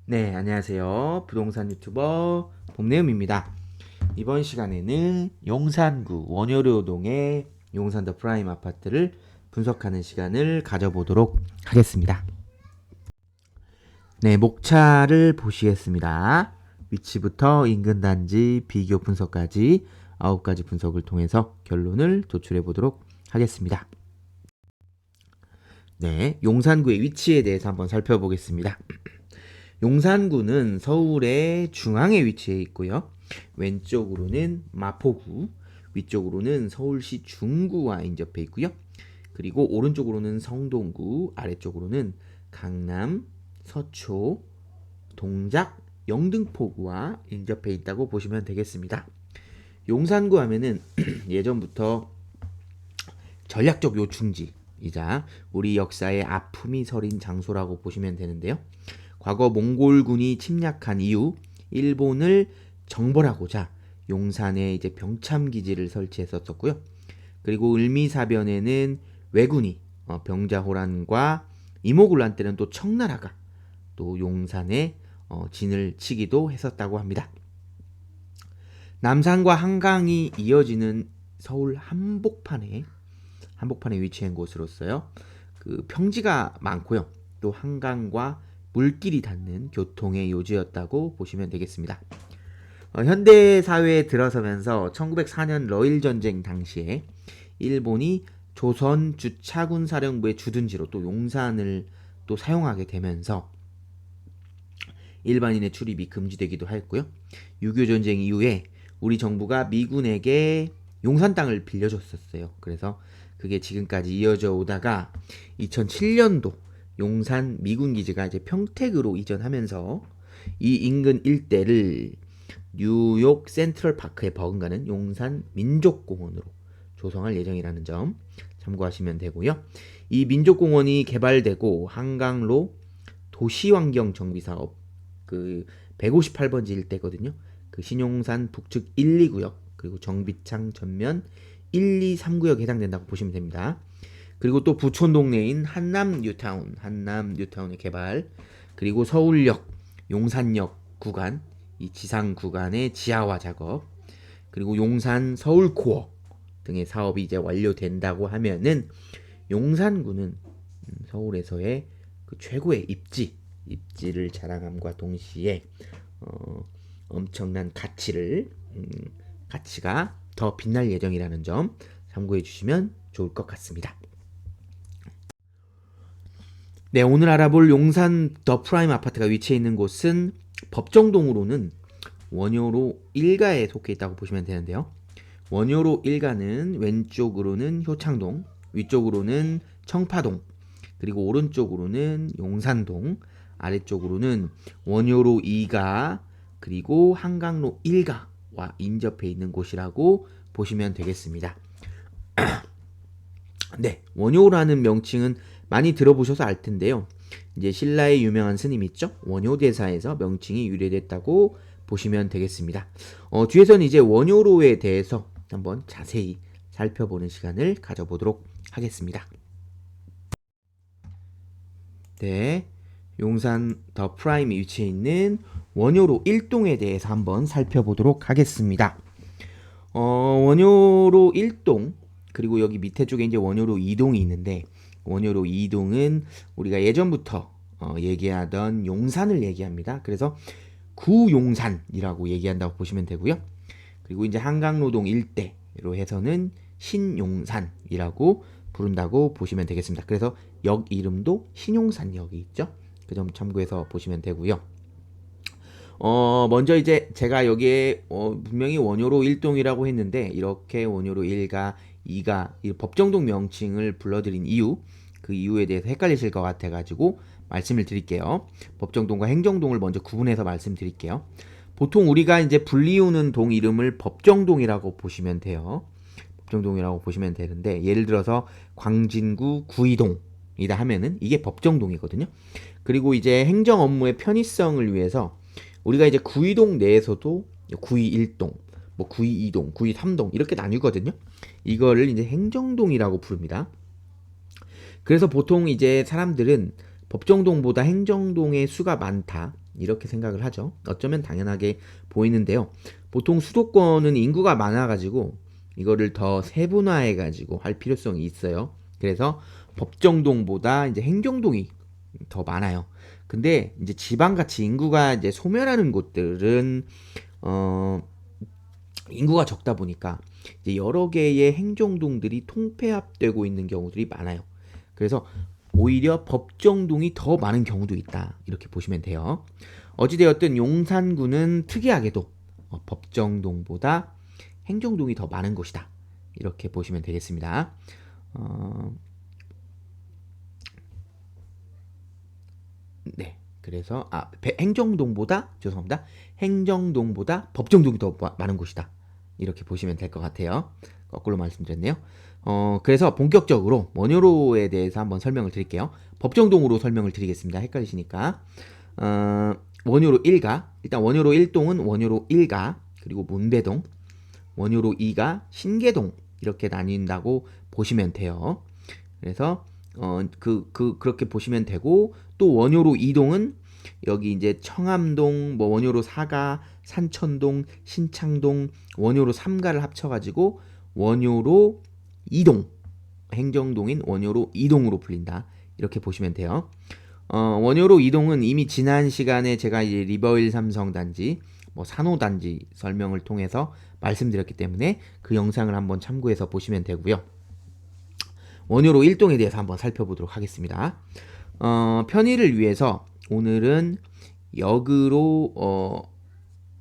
네, 안녕하세요. 부동산 유튜버 봄내음입니다. 이번 시간에는 용산구 원효로동의 용산 더 프라임 아파트를 분석하는 시간을 가져보도록 하겠습니다. 네, 목차를 보시겠습니다. 위치부터 인근 단지, 비교 분석까지 9가지 분석을 통해서 결론을 도출해 보도록 하겠습니다. 네, 용산구의 위치에 대해서 한번 살펴보겠습니다. 용산구는 서울의 중앙에 위치해 있고요. 왼쪽으로는 마포구, 위쪽으로는 서울시 중구와 인접해 있고요. 그리고 오른쪽으로는 성동구, 아래쪽으로는 강남, 서초, 동작, 영등포구와 인접해 있다고 보시면 되겠습니다. 용산구 하면은 예전부터 전략적 요충지이자 우리 역사의 아픔이 서린 장소라고 보시면 되는데요. 과거 몽골군이 침략한 이후 일본을 정벌하고자 용산에 이제 병참 기지를 설치했었고요. 그리고 을미사변에는 왜군이 병자호란과 이모군란 때는 또 청나라가 또 용산에 진을 치기도 했었다고 합니다. 남산과 한강이 이어지는 서울 한복판에 위치한 곳으로서요. 그 평지가 많고요. 또 한강과 물길이 닿는 교통의 요지였다고 보시면 되겠습니다. 현대 사회에 들어서면서 1904년 러일 전쟁 당시에 일본이 조선 주차군 사령부의 주둔지로 또 용산을 또 사용하게 되면서 일반인의 출입이 금지되기도 했고요. 6.25 전쟁 이후에 우리 정부가 미군에게 용산 땅을 빌려줬었어요. 그래서 그게 지금까지 이어져 오다가 2007년도 용산 미군 기지가 이제 평택으로 이전하면서 이 인근 일대를 뉴욕 센트럴 파크에 버금가는 용산 민족공원으로 조성할 예정이라는 점 참고하시면 되고요. 이 민족공원이 개발되고 한강로 도시환경 정비 사업 그 158번지 일대거든요. 그 신용산 북측 1, 2구역 그리고 정비창 전면 1, 2, 3구역에 해당된다고 보시면 됩니다. 그리고 또 부촌 동네인 한남 뉴타운의 개발, 그리고 서울역, 용산역 구간, 이 지상 구간의 지하화 작업, 그리고 용산 서울코어 등의 사업이 이제 완료된다고 하면은 용산구는 서울에서의 그 최고의 입지를 자랑함과 동시에 엄청난 가치가 더 빛날 예정이라는 점 참고해 주시면 좋을 것 같습니다. 네, 오늘 알아볼 용산 더 프라임 아파트가 위치해 있는 곳은 법정동으로는 원효로 1가에 속해 있다고 보시면 되는데요. 원효로 1가는 왼쪽으로는 효창동, 위쪽으로는 청파동, 그리고 오른쪽으로는 용산동, 아래쪽으로는 원효로 2가, 그리고 한강로 1가와 인접해 있는 곳이라고 보시면 되겠습니다. 네, 원효라는 명칭은 많이 들어보셔서 알 텐데요. 이제 신라의 유명한 스님 있죠? 원효대사에서 명칭이 유래됐다고 보시면 되겠습니다. 뒤에서는 이제 원효로에 대해서 한번 자세히 살펴보는 시간을 가져보도록 하겠습니다. 네, 용산 더 프라임이 위치해 있는 원효로 1동에 대해서 한번 살펴보도록 하겠습니다. 원효로 1동 그리고 여기 밑에 쪽에 이제 원효로 2동이 있는데 원효로 2동은 우리가 예전부터 얘기하던 용산을 얘기합니다. 그래서 구용산이라고 얘기한다고 보시면 되고요. 그리고 이제 한강로동 일대로 해서는 신용산이라고 부른다고 보시면 되겠습니다. 그래서 역 이름도 신용산역이 있죠. 그 점 참고해서 보시면 되고요. 먼저 이제 제가 여기에 분명히 원효로 1동이라고 했는데 이렇게 원효로 1가 2가 법정동 명칭을 불러드린 이유, 그 이유에 대해서 헷갈리실 것 같아가지고 말씀을 드릴게요. 법정동과 행정동을 먼저 구분해서 말씀드릴게요. 보통 우리가 이제 불리우는 동 이름을 법정동이라고 보시면 돼요. 법정동이라고 보시면 되는데 예를 들어서 광진구 구이동이다 하면은 이게 법정동이거든요. 그리고 이제 행정 업무의 편의성을 위해서 우리가 이제 구이동 내에서도 구이 1동, 뭐 구이 2동, 구이 3동 이렇게 나뉘거든요. 이거를 이제 행정동이라고 부릅니다. 그래서 보통 이제 사람들은 법정동보다 행정동의 수가 많다, 이렇게 생각을 하죠. 어쩌면 당연하게 보이는데요. 보통 수도권은 인구가 많아가지고 이거를 더 세분화해가지고 할 필요성이 있어요. 그래서 법정동보다 이제 행정동이 더 많아요. 근데 이제 지방같이 인구가 이제 소멸하는 곳들은 어 인구가 적다 보니까 이제 여러 개의 행정동들이 통폐합되고 있는 경우들이 많아요. 그래서 오히려 법정동이 더 많은 경우도 있다. 이렇게 보시면 돼요. 어찌되었든 용산구는 특이하게도 법정동보다 행정동이 더 많은 곳이다. 이렇게 보시면 되겠습니다. 네. 그래서 행정동보다 죄송합니다. 행정동보다 법정동이 더 많은 곳이다. 이렇게 보시면 될 것 같아요. 거꾸로 말씀드렸네요. 그래서 본격적으로 원효로에 대해서 한번 설명을 드릴게요. 법정동으로 설명을 드리겠습니다. 헷갈리시니까. 원효로 1가 일단 원효로 1동은 원효로 1가 그리고 문배동, 원효로 2가 신계동 이렇게 나뉜다고 보시면 돼요. 그래서 그렇게 보시면 되고 또 원효로 2동은 여기 이제 청암동, 뭐 원효로 4가, 산천동, 신창동, 원효로 3가를 합쳐가지고 원효로 2동, 행정동인 원효로 2동으로 불린다. 이렇게 보시면 돼요. 원효로 2동은 이미 지난 시간에 제가 이제 리버일 삼성단지, 뭐 산호단지 설명을 통해서 말씀드렸기 때문에 그 영상을 한번 참고해서 보시면 되고요. 원효로 1동에 대해서 한번 살펴보도록 하겠습니다. 편의를 위해서 오늘은 역으로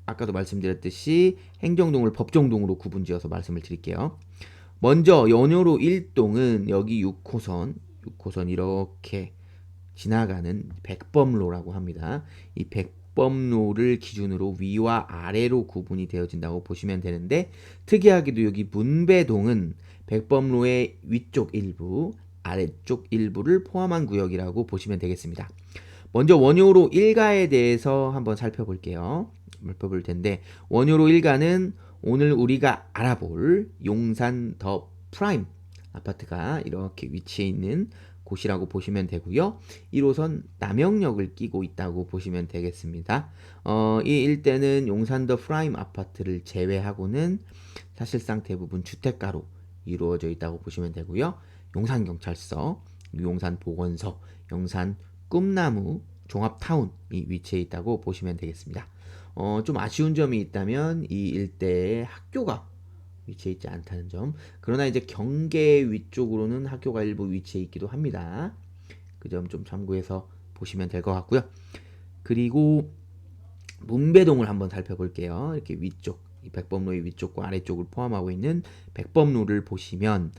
아까도 말씀드렸듯이 행정동을 법정동으로 구분지어서 말씀을 드릴게요. 먼저 원효로 1동은 여기 6호선 이렇게 지나가는 백범로라고 합니다. 이 백범로를 기준으로 위와 아래로 구분이 되어진다고 보시면 되는데 특이하게도 여기 문배동은 백범로의 위쪽 일부, 아래쪽 일부를 포함한 구역이라고 보시면 되겠습니다. 먼저 원효로 1가에 대해서 한번 살펴볼 텐데 원효로 1가는 오늘 우리가 알아볼 용산 더 프라임 아파트가 이렇게 위치해 있는 곳이라고 보시면 되고요. 1호선 남영역을 끼고 있다고 보시면 되겠습니다. 이 일대는 용산 더 프라임 아파트를 제외하고는 사실상 대부분 주택가로 이루어져 있다고 보시면 되고요. 용산경찰서, 용산보건소, 용산 꿈나무 종합타운이 위치해 있다고 보시면 되겠습니다. 좀 아쉬운 점이 있다면 이 일대에 학교가 위치해 있지 않다는 점. 그러나 이제 경계 위쪽으로는 학교가 일부 위치해 있기도 합니다. 그 점 좀 참고해서 보시면 될 것 같고요. 그리고 문배동을 한번 살펴볼게요. 이렇게 위쪽, 이 백범로의 위쪽과 아래쪽을 포함하고 있는 백범로를 보시면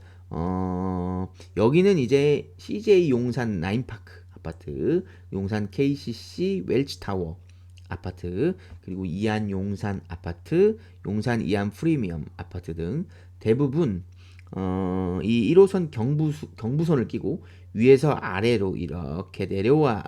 여기는 이제 CJ 용산 라인파크 아파트, 용산 KCC 웰치타워 아파트, 그리고 이안 용산 아파트, 용산 이안 프리미엄 아파트 등 대부분 이 1호선 경부선을 끼고 위에서 아래로 이렇게 내려와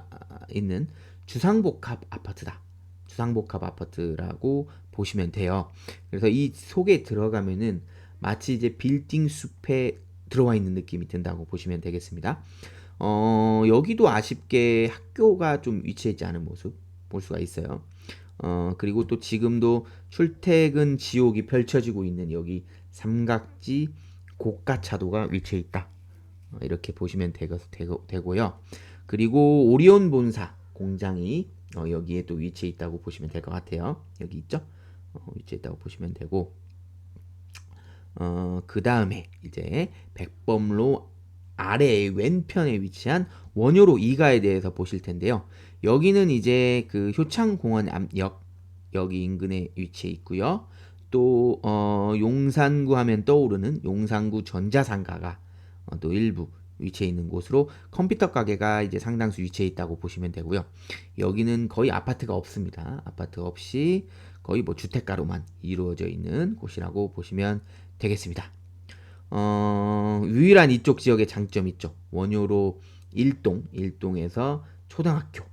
있는 주상복합 아파트다. 주상복합 아파트라고 보시면 돼요. 그래서 이 속에 들어가면은 마치 이제 빌딩 숲에 들어와 있는 느낌이 든다고 보시면 되겠습니다. 여기도 아쉽게 학교가 좀 위치해 있지 않은 모습 볼 수가 있어요. 그리고 또 지금도 출퇴근 지옥이 펼쳐지고 있는 여기 삼각지 고가차도가 위치해 있다. 이렇게 보시면 되고요. 그리고 오리온 본사 공장이 여기에 또 위치해 있다고 보시면 될 것 같아요. 여기 있죠? 위치해 있다고 보시면 되고 그 다음에 이제 백범로 아래의 왼편에 위치한 원효로 2가에 대해서 보실 텐데요. 여기는 이제 그 효창공원 앞역 여기 인근에 위치해 있고요. 또 용산구 하면 떠오르는 용산구 전자상가가 또 일부 위치해 있는 곳으로 컴퓨터 가게가 이제 상당수 위치해 있다고 보시면 되고요. 여기는 거의 아파트가 없습니다. 아파트 없이 거의 뭐 주택가로만 이루어져 있는 곳이라고 보시면 되겠습니다. 유일한 이쪽 지역의 장점 있죠. 원효로 1동에서 초등학교,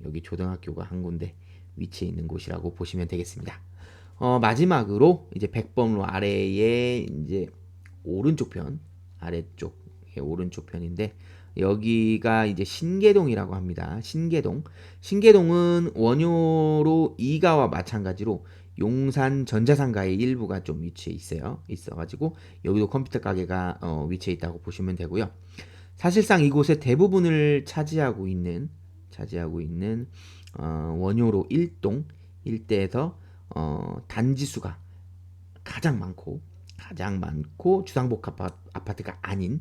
여기 초등학교가 한 군데 위치해 있는 곳이라고 보시면 되겠습니다. 마지막으로 이제 백범로 아래에 이제 오른쪽 편, 아래쪽 오른쪽 편인데 여기가 이제 신계동이라고 합니다. 신계동. 신계동은 원효로 이가와 마찬가지로 용산 전자상가의 일부가 좀 위치해 있어요. 있어가지고 여기도 컴퓨터 가게가 위치해 있다고 보시면 되고요. 사실상 이곳의 대부분을 차지하고 있는 원효로 1동 일대에서 단지 수가 가장 많고 주상복합 아파트가 아닌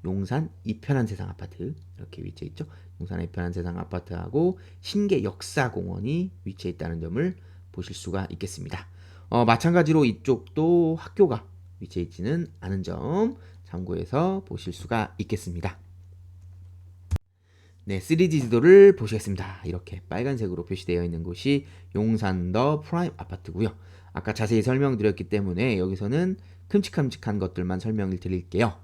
용산 이편한 세상 아파트 이렇게 위치해 있죠. 용산 이편한 세상 아파트하고 신계 역사공원이 위치해 있다는 점을 보실 수가 있겠습니다. 마찬가지로 이쪽도 학교가 위치해 있지는 않은 점 참고해서 보실 수가 있겠습니다. 네, 3D 지도를 보시겠습니다. 이렇게 빨간색으로 표시되어 있는 곳이 용산 더 프라임 아파트고요. 아까 자세히 설명드렸기 때문에 여기서는 큼직큼직한 것들만 설명을 드릴게요.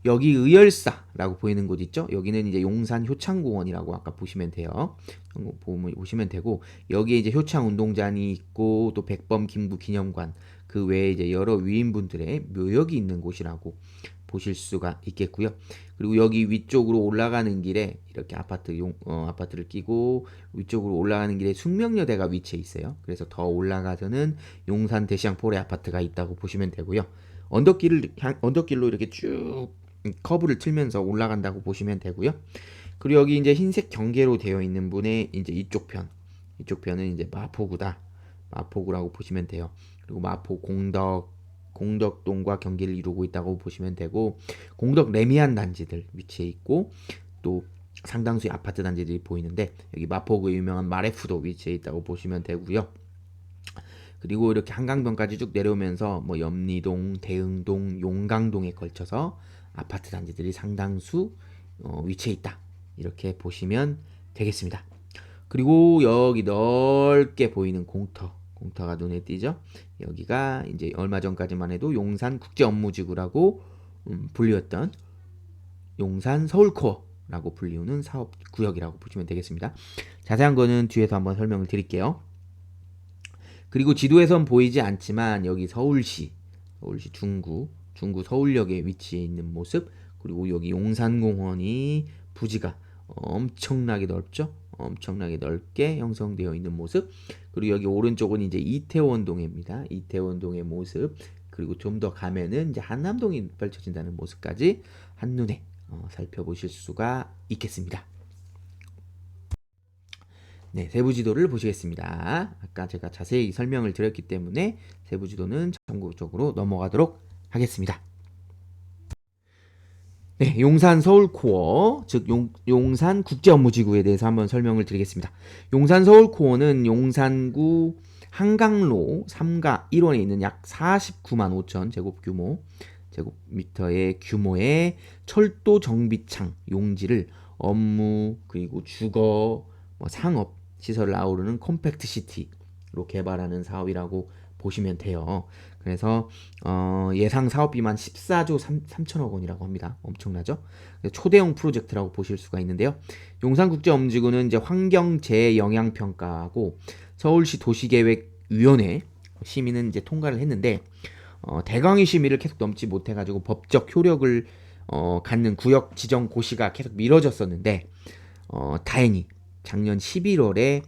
여기 의열사라고 보이는 곳 있죠? 여기는 이제 용산 효창공원이라고 아까 보시면 돼요. 보시면 되고 여기에 이제 효창 운동장이 있고 또 백범 김구 기념관 그 외에 이제 여러 위인분들의 묘역이 있는 곳이라고 보실 수가 있겠고요. 그리고 여기 위쪽으로 올라가는 길에 이렇게 아파트를 끼고 위쪽으로 올라가는 길에 숙명여대가 위치해 있어요. 그래서 더 올라가서는 용산 대시양포레 아파트가 있다고 보시면 되고요. 언덕길로 이렇게 쭉 커브를 틀면서 올라간다고 보시면 되고요. 그리고 여기 이제 흰색 경계로 되어 있는 분의 이제 이쪽 편은 이제 마포구라고 보시면 돼요. 그리고 마포 공덕동과 경계를 이루고 있다고 보시면 되고 공덕 레미안 단지들 위치해 있고 또 상당수의 아파트 단지들이 보이는데 여기 마포구의 유명한 마레프도 위치해 있다고 보시면 되고요. 그리고 이렇게 한강변까지 쭉 내려오면서 뭐 염리동, 대흥동, 용강동에 걸쳐서 아파트 단지들이 상당수 위치해 있다. 이렇게 보시면 되겠습니다. 그리고 여기 넓게 보이는 공터가 눈에 띄죠. 여기가 이제 얼마 전까지만 해도 용산 국제업무지구라고 불리웠던 용산 서울코어라고 불리우는 사업 구역이라고 보시면 되겠습니다. 자세한 거는 뒤에서 한번 설명을 드릴게요. 그리고 지도에선 보이지 않지만 여기 서울시 중구 서울역에 위치해 있는 모습, 그리고 여기 용산공원이 부지가 엄청나게 넓죠. 엄청나게 넓게 형성되어 있는 모습. 그리고 여기 오른쪽은 이제 이태원동입니다. 이태원동의 모습. 그리고 좀 더 가면은 이제 한남동이 펼쳐진다는 모습까지 한눈에 살펴보실 수가 있겠습니다. 네, 세부지도를 보시겠습니다. 아까 제가 자세히 설명을 드렸기 때문에 세부지도는 참고적으로 넘어가도록 하겠습니다. 네, 용산 서울코어, 즉 용산 국제업무지구에 대해서 한번 설명을 드리겠습니다. 용산 서울코어는 용산구 한강로 3가 1원에 있는 약 49만 5천 제곱미터의 규모의 철도 정비창 용지를 업무 그리고 주거, 상업 시설을 아우르는 컴팩트 시티로 개발하는 사업이라고 보시면 돼요. 그래서 예상 사업비만 14조 3천억 원이라고 합니다. 엄청나죠? 초대형 프로젝트라고 보실 수가 있는데요. 용산국제업무지구는 이제 환경재해영향평가하고 서울시 도시계획위원회 심의는 이제 통과를 했는데 대강의 심의를 계속 넘지 못해가지고 법적 효력을 갖는 구역 지정 고시가 계속 미뤄졌었는데 다행히 작년 11월에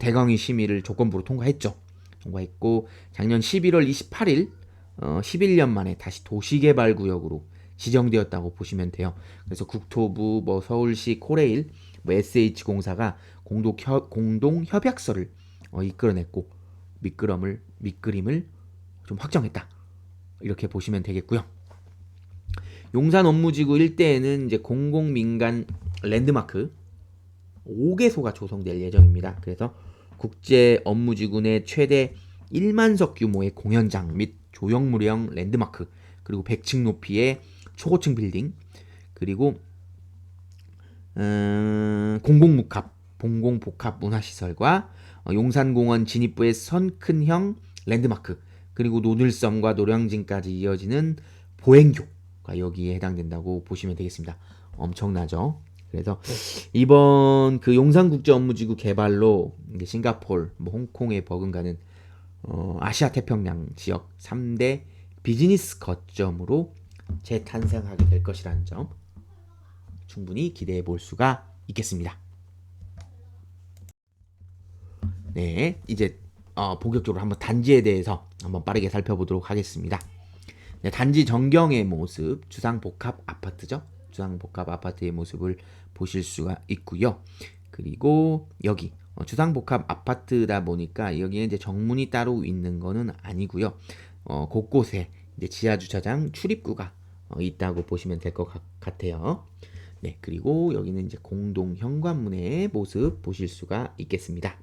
대강의 심의를 조건부로 통과했고 작년 11월 28일 11년 만에 다시 도시개발구역으로 지정되었다고 보시면 돼요. 그래서 국토부, 서울시, 코레일, SH공사가 공동 협약서를 이끌어냈고 밑그림을 좀 확정했다. 이렇게 보시면 되겠고요. 용산 업무지구 일대에는 이제 공공민간 랜드마크 5개소가 조성될 예정입니다. 그래서 국제 업무지구 내 최대 1만석 규모의 공연장 및 조형물형 랜드마크, 그리고 100층 높이의 초고층 빌딩, 그리고 공공복합 문화시설과 용산공원 진입부의 선큰형 랜드마크, 그리고 노들섬과 노량진까지 이어지는 보행교가 여기에 해당된다고 보시면 되겠습니다. 엄청나죠? 그래서 이번 그 용산국제업무지구 개발로 싱가포르, 홍콩에 버금가는 아시아 태평양 지역 3대 비즈니스 거점으로 재탄생하게 될 것이라는 점 충분히 기대해 볼 수가 있겠습니다. 네, 이제 본격적으로 한번 단지에 대해서 한번 빠르게 살펴보도록 하겠습니다. 네, 단지 전경의 모습, 주상복합 아파트죠. 주상복합 아파트의 모습을 보실 수가 있고요. 그리고 여기 주상복합 아파트다 보니까 여기에 이제 정문이 따로 있는 거는 아니고요. 곳곳에 이제 지하 주차장 출입구가 있다고 보시면 될 것 같아요. 네, 그리고 여기는 이제 공동 현관문의 모습 보실 수가 있겠습니다.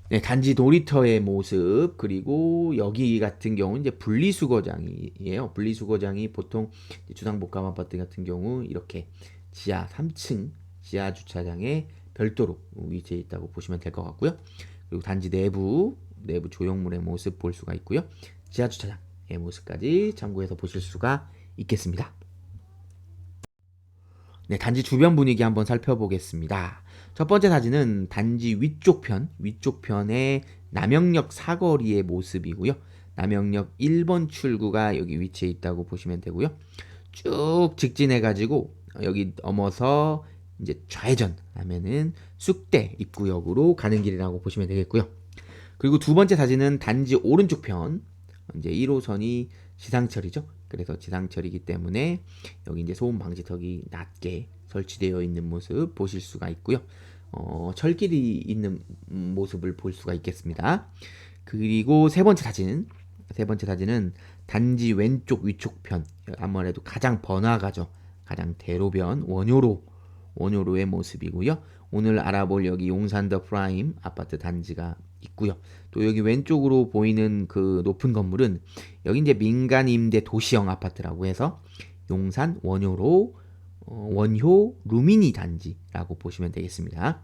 네, 단지 놀이터의 모습, 그리고 여기 같은 경우는 이제 분리수거장이에요. 분리수거장이 보통 주상복합 아파트 같은 경우 이렇게 지하 3층 지하 주차장에 별도로 위치해 있다고 보시면 될 것 같고요. 그리고 단지 내부 조형물의 모습 볼 수가 있고요. 지하 주차장의 모습까지 참고해서 보실 수가 있겠습니다. 네, 단지 주변 분위기 한번 살펴보겠습니다. 첫 번째 사진은 단지 위쪽편의 남영역 사거리의 모습이고요. 남영역 1번 출구가 여기 위치해 있다고 보시면 되고요. 쭉 직진해가지고 여기 넘어서 이제 좌회전 하면은 쑥대 입구역으로 가는 길이라고 보시면 되겠고요. 그리고 두 번째 사진은 단지 오른쪽 편, 이제 1호선이 지상철이죠. 그래서 지상철이기 때문에 여기 이제 소음 방지턱이 낮게 설치되어 있는 모습 보실 수가 있고요. 철길이 있는 모습을 볼 수가 있겠습니다. 그리고 세 번째 사진은 단지 왼쪽 위쪽 편, 아무래도 가장 번화가죠. 가장 대로변 원효로의 모습이고요. 오늘 알아볼 여기 용산 더 프라임 아파트 단지가 있고요. 또 여기 왼쪽으로 보이는 그 높은 건물은 여기 이제 민간 임대 도시형 아파트라고 해서 용산 원효 루미니 단지라고 보시면 되겠습니다.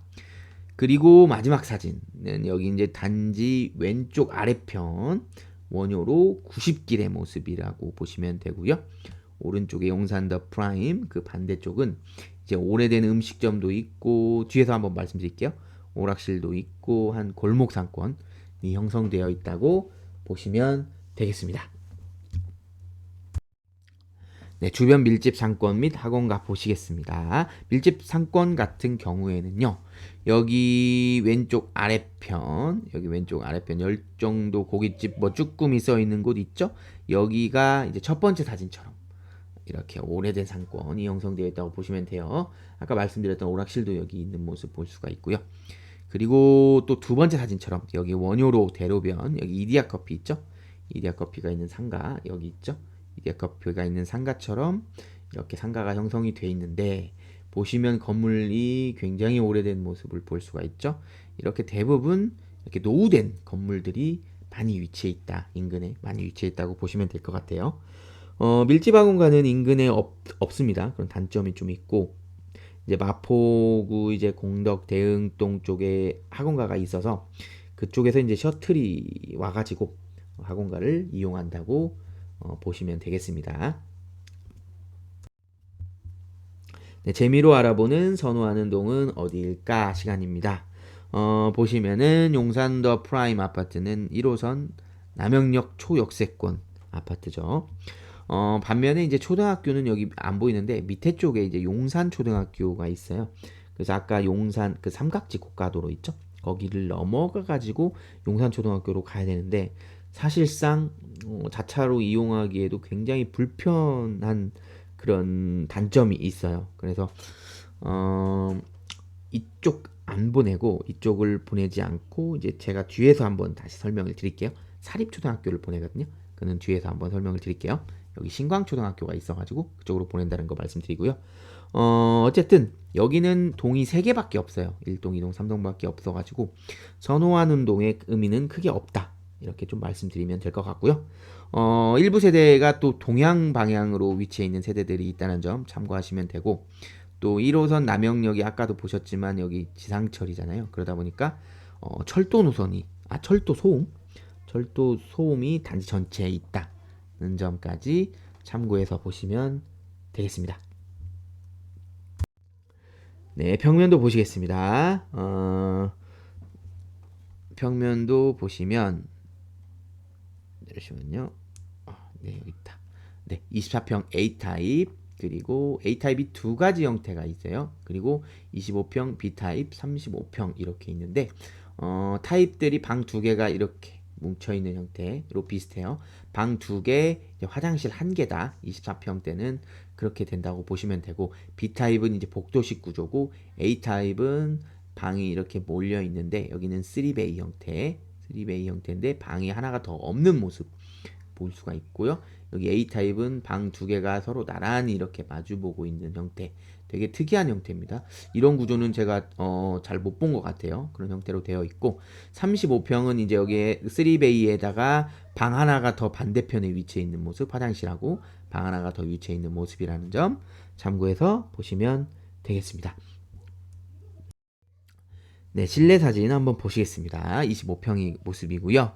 그리고 마지막 사진은 여기 이제 단지 왼쪽 아래편 원효로 90길의 모습이라고 보시면 되고요. 오른쪽에 용산 더 프라임, 그 반대쪽은 이제 오래된 음식점도 있고, 뒤에서 한번 말씀드릴게요. 오락실도 있고 한 골목 상권이 형성되어 있다고 보시면 되겠습니다. 네, 주변 밀집 상권 및 학원가 보시겠습니다. 밀집 상권 같은 경우에는요. 여기 왼쪽 아래편 열 정도 고깃집 뭐 쭈꾸미 써 있는 곳 있죠? 여기가 이제 첫 번째 사진처럼 이렇게 오래된 상권이 형성되어 있다고 보시면 돼요. 아까 말씀드렸던 오락실도 여기 있는 모습 볼 수가 있고요. 그리고 또 두 번째 사진처럼 여기 원효로 대로변, 여기 이디야 커피 있죠? 이디야 커피가 있는 상가 여기 있죠? 이디야 커피가 있는 상가처럼 이렇게 상가가 형성이 돼 있는데, 보시면 건물이 굉장히 오래된 모습을 볼 수가 있죠? 이렇게 대부분 이렇게 노후된 건물들이 많이 위치해 있다. 인근에 많이 위치해 있다고 보시면 될 것 같아요. 밀집 학원가는 인근에 없습니다. 그런 단점이 좀 있고, 이제 마포구 이제 공덕 대흥동 쪽에 학원가가 있어서 그쪽에서 이제 셔틀이 와가지고 학원가를 이용한다고 보시면 되겠습니다. 네, 재미로 알아보는 선호하는 동은 어디일까 시간입니다. 보시면은 용산 더 프라임 아파트는 1호선 남영역 초역세권 아파트죠. 반면에 이제 초등학교는 여기 안 보이는데 밑에 쪽에 이제 용산 초등학교가 있어요. 그래서 아까 용산 그 삼각지 고가도로 있죠? 거기를 넘어가 가지고 용산 초등학교로 가야 되는데, 사실상 자차로 이용하기에도 굉장히 불편한 그런 단점이 있어요. 그래서 이쪽 안 보내고 이쪽을 보내지 않고 이제 제가 뒤에서 한번 다시 설명을 드릴게요. 사립초등학교를 보내거든요. 그는 뒤에서 한번 설명을 드릴게요. 여기 신광초등학교가 있어가지고 그쪽으로 보낸다는 거 말씀드리고요. 어쨌든 여기는 동이 3개밖에 없어요. 1동, 2동, 3동밖에 없어가지고 선호하는 동의 의미는 크게 없다. 이렇게 좀 말씀드리면 될 것 같고요. 일부 세대가 또 동양 방향으로 위치해 있는 세대들이 있다는 점 참고하시면 되고, 또 1호선 남영역이 아까도 보셨지만 여기 지상철이잖아요. 그러다 보니까 철도 소음이 단지 전체에 있다는 점까지 참고해서 보시면 되겠습니다. 네, 평면도 보시겠습니다. 평면도 보시면, 잠시만요. 네, 여기 있다. 네, 24평 A타입, 그리고 A타입이 두 가지 형태가 있어요. 그리고 25평 B타입, 35평 이렇게 있는데 타입들이 방 두 개가 이렇게 뭉쳐있는 형태로 비슷해요. 방 두 개, 화장실 한 개다. 24평 때는 그렇게 된다고 보시면 되고, B타입은 이제 복도식 구조고, A타입은 방이 이렇게 몰려 있는데, 여기는 3베이 형태, 3베이 형태인데 방이 하나가 더 없는 모습 볼 수가 있고요. 여기 A타입은 방 두 개가 서로 나란히 이렇게 마주보고 있는 형태. 되게 특이한 형태입니다. 이런 구조는 제가 잘 못 본 것 같아요. 그런 형태로 되어 있고, 35평은 이제 여기에 3베이에다가 방 하나가 더 반대편에 위치해 있는 모습, 화장실하고 방 하나가 더 위치해 있는 모습이라는 점 참고해서 보시면 되겠습니다. 네, 실내 사진 한번 보시겠습니다. 25평의 모습이고요.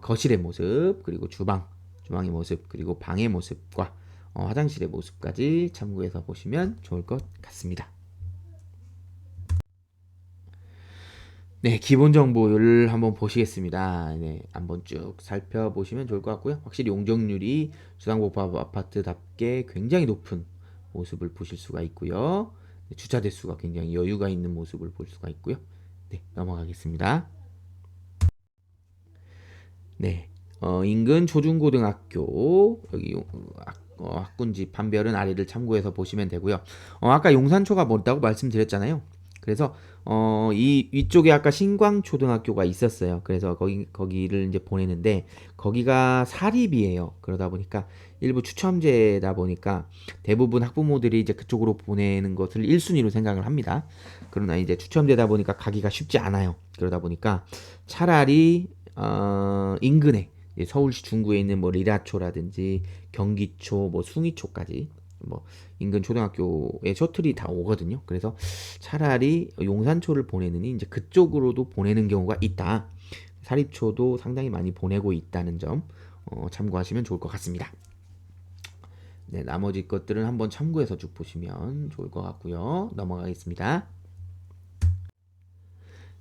거실의 모습, 그리고 주방의 모습, 그리고 방의 모습과 화장실의 모습까지 참고해서 보시면 좋을 것 같습니다. 네, 기본 정보를 한번 보시겠습니다. 네, 한번 쭉 살펴보시면 좋을 것 같고요. 확실히 용적률이 주상복합 아파트답게 굉장히 높은 모습을 보실 수가 있고요. 네, 주차 대수가 굉장히 여유가 있는 모습을 볼 수가 있고요. 네, 넘어가겠습니다. 네, 인근 초중고등학교 여기 학군지 판별은 아래를 참고해서 보시면 되고요. 아까 용산초가 뭐다고 말씀드렸잖아요. 그래서 이 위쪽에 아까 신광초등학교가 있었어요. 그래서 거기를 이제 보내는데 거기가 사립이에요. 그러다 보니까 일부 추첨제다 보니까 대부분 학부모들이 이제 그쪽으로 보내는 것을 1순위로 생각을 합니다. 그러나 이제 추첨되다 보니까 가기가 쉽지 않아요. 그러다 보니까 차라리 인근에 서울시 중구에 있는 뭐 리라초라든지 경기초, 뭐 숭이초까지 뭐 인근 초등학교에 셔틀이 다 오거든요. 그래서 차라리 용산초를 보내느니 이제 그쪽으로도 보내는 경우가 있다. 사립초도 상당히 많이 보내고 있다는 점 참고하시면 좋을 것 같습니다. 네, 나머지 것들은 한번 참고해서 쭉 보시면 좋을 것 같고요. 넘어가겠습니다.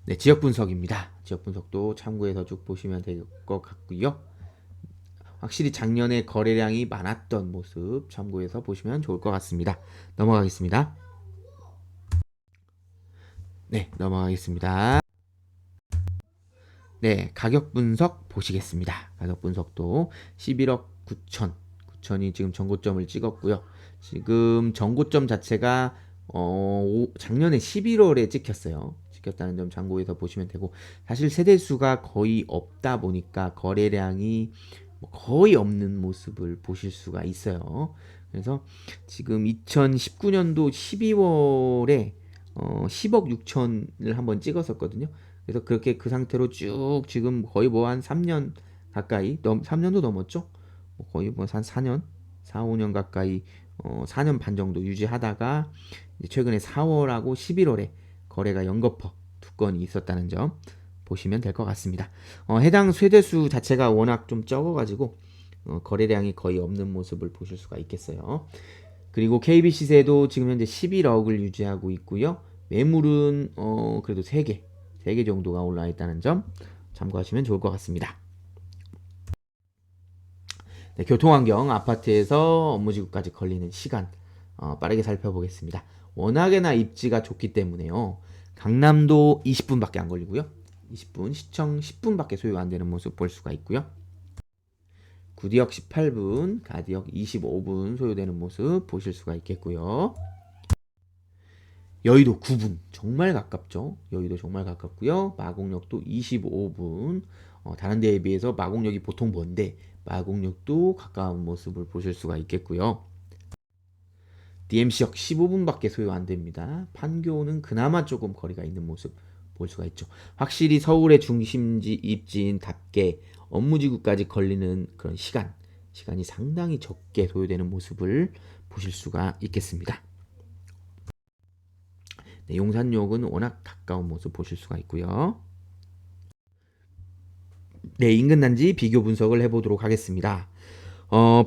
네, 지역 분석입니다. 지역 분석도 참고해서 쭉 보시면 될 것 같고요. 확실히 작년에 거래량이 많았던 모습 참고해서 보시면 좋을 것 같습니다. 넘어가겠습니다. 네, 넘어가겠습니다. 네, 가격 분석 보시겠습니다. 가격 분석도 11억 9천, 9천이 지금 전고점을 찍었고요. 지금 전고점 자체가 작년에 11월에 찍혔어요. 찍혔다는 점 참고해서 보시면 되고, 사실 세대수가 거의 없다 보니까 거래량이 거의 없는 모습을 보실 수가 있어요. 그래서 지금 2019년도 12월에 10억 6천을 한번 찍었었거든요. 그래서 그렇게 그 상태로 쭉 지금 거의 뭐 한 3년 가까이 3년도 넘었죠. 거의 뭐 한 4년 4, 5년 가까이 4년 반 정도 유지하다가 최근에 4월하고 11월에 거래가 연거푸 두 건이 있었다는 점 보시면 될 것 같습니다. 해당 세대수 자체가 워낙 좀 적어가지고 거래량이 거의 없는 모습을 보실 수가 있겠어요. 그리고 KB 시세도 지금 현재 11억을 유지하고 있고요. 매물은 그래도 3개 정도가 올라와 있다는 점 참고하시면 좋을 것 같습니다. 네, 교통환경 아파트에서 업무지구까지 걸리는 시간 빠르게 살펴보겠습니다. 워낙에나 입지가 좋기 때문에요. 강남도 20분밖에 안 걸리고요. 20분, 시청 10분밖에 소요 안 되는 모습 볼 수가 있고요. 구디역 18분, 가디역 25분 소요되는 모습 보실 수가 있겠고요. 여의도 9분, 정말 가깝죠. 여의도 정말 가깝고요. 마곡역도 25분. 다른 데에 비해서 마곡역이 보통 먼데 마곡역도 가까운 모습을 보실 수가 있겠고요. DMC역 15분밖에 소요 안 됩니다. 판교는 그나마 조금 거리가 있는 모습 볼 수가 있죠. 확실히 서울의 중심지 입지인답게 업무지구까지 걸리는 그런 시간이 상당히 적게 소요되는 모습을 보실 수가 있겠습니다. 네, 용산역은 워낙 가까운 모습 보실 수가 있고요. 네, 인근 단지 비교 분석을 해보도록 하겠습니다.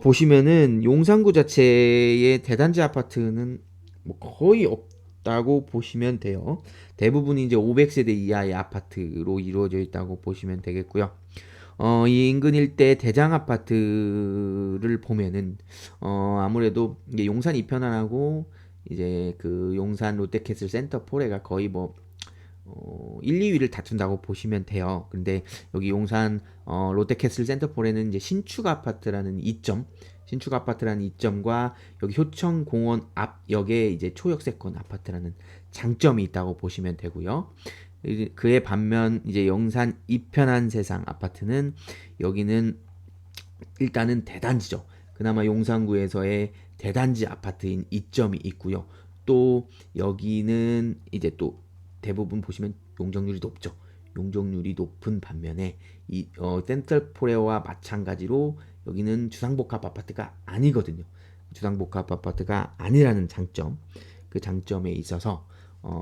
보시면은 용산구 자체의 대단지 아파트는 뭐 거의 없다고 보시면 돼요. 대부분이 이제 500세대 이하의 아파트로 이루어져 있다고 보시면 되겠고요. 이 인근 일대 대장 아파트를 보면은 아무래도 이게 용산 이편안하고 이제 그 용산 롯데캐슬 센터포레가 거의 뭐 1, 2위를 다툰다고 보시면 돼요. 근데 여기 용산 롯데캐슬 센터포레는 이제 신축 아파트라는 이점과 여기 효청공원 앞역에 이제 초역세권 아파트라는 장점이 있다고 보시면 되고요. 그에 반면 이제 용산 이편한 세상 아파트는 여기는 일단은 대단지죠. 그나마 용산구에서의 대단지 아파트인 이점이 있고요. 또 여기는 이제 또 대부분 보시면 용적률이 높죠. 용적률이 높은 반면에 이 센트럴포레와 마찬가지로 여기는 주상복합 아파트가 아니거든요. 주상복합 아파트가 아니라는 장점, 그 장점에 있어서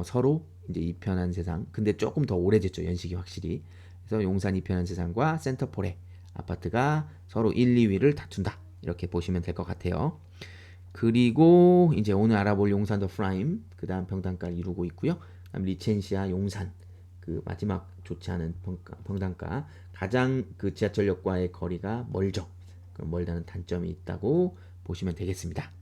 서로 이제 이편한 세상, 근데 조금 더 오래됐죠, 연식이 확실히. 그래서 용산 이편한 세상과 센터포레 아파트가 서로 1, 2위를 다툰다, 이렇게 보시면 될 것 같아요. 그리고 이제 오늘 알아볼 용산 더 프라임, 그 다음 평당가를 이루고 있고요. 그다음 리첸시아 용산, 그 마지막 좋지 않은 평당가, 가장 그 지하철역과의 거리가 멀죠. 멀다는 단점이 있다고 보시면 되겠습니다.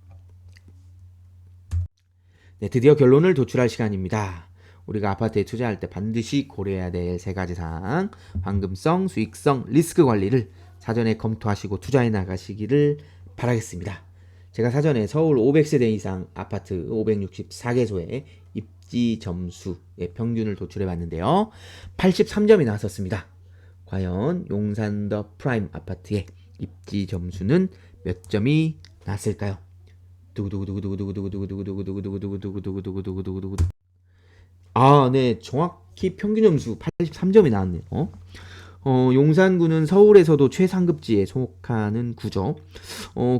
네, 드디어 결론을 도출할 시간입니다. 우리가 아파트에 투자할 때 반드시 고려해야 될 세 가지 사항, 황금성, 수익성, 리스크 관리를 사전에 검토하시고 투자해 나가시기를 바라겠습니다. 제가 사전에 서울 500세대 이상 아파트 564개소의 입지 점수의 평균을 도출해 봤는데요. 83점이 나왔었습니다. 과연 용산 더 프라임 아파트의 입지 점수는 몇 점이 나왔을까요? 두구두구두구두구두구두구두구두구두구두구두구두구두구두구두구두구두구두구. 아, 네, 정확히 평균 점수 83점이 나왔네요. 용산구는 서울에서도 최상급지에 속하는 구죠.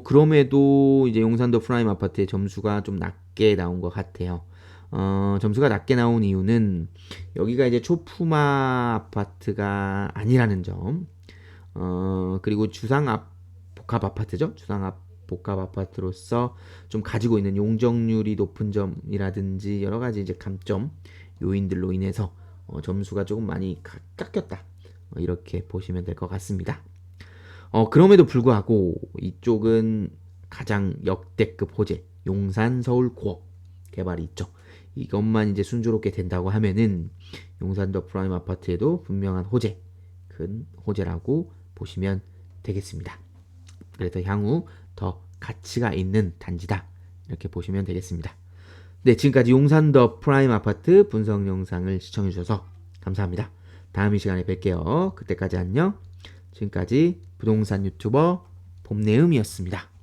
그럼에도 이제 용산 더 프라임 아파트의 점수가 좀 낮게 나온 것 같아요. 점수가 낮게 나온 이유는 여기가 이제 초품화 아파트가 아니라는 점, 그리고 주상압 복합 아파트죠. 주상압 복합 아파트로서 좀 가지고 있는 용적률이 높은 점이라든지 여러 가지 이제 감점 요인들로 인해서 점수가 조금 많이 깎였다, 이렇게 보시면 될 것 같습니다. 그럼에도 불구하고 이쪽은 가장 역대급 호재, 용산 서울 고업 개발이 있죠. 이것만 이제 순조롭게 된다고 하면은 용산 더 프라임 아파트에도 분명한 호재, 큰 호재라고 보시면 되겠습니다. 그래서 향후 더 가치가 있는 단지다, 이렇게 보시면 되겠습니다. 네, 지금까지 용산 더 프라임 아파트 분석 영상을 시청해 주셔서 감사합니다. 다음 이 시간에 뵐게요. 그때까지 안녕. 지금까지 부동산 유튜버 봄내음이었습니다.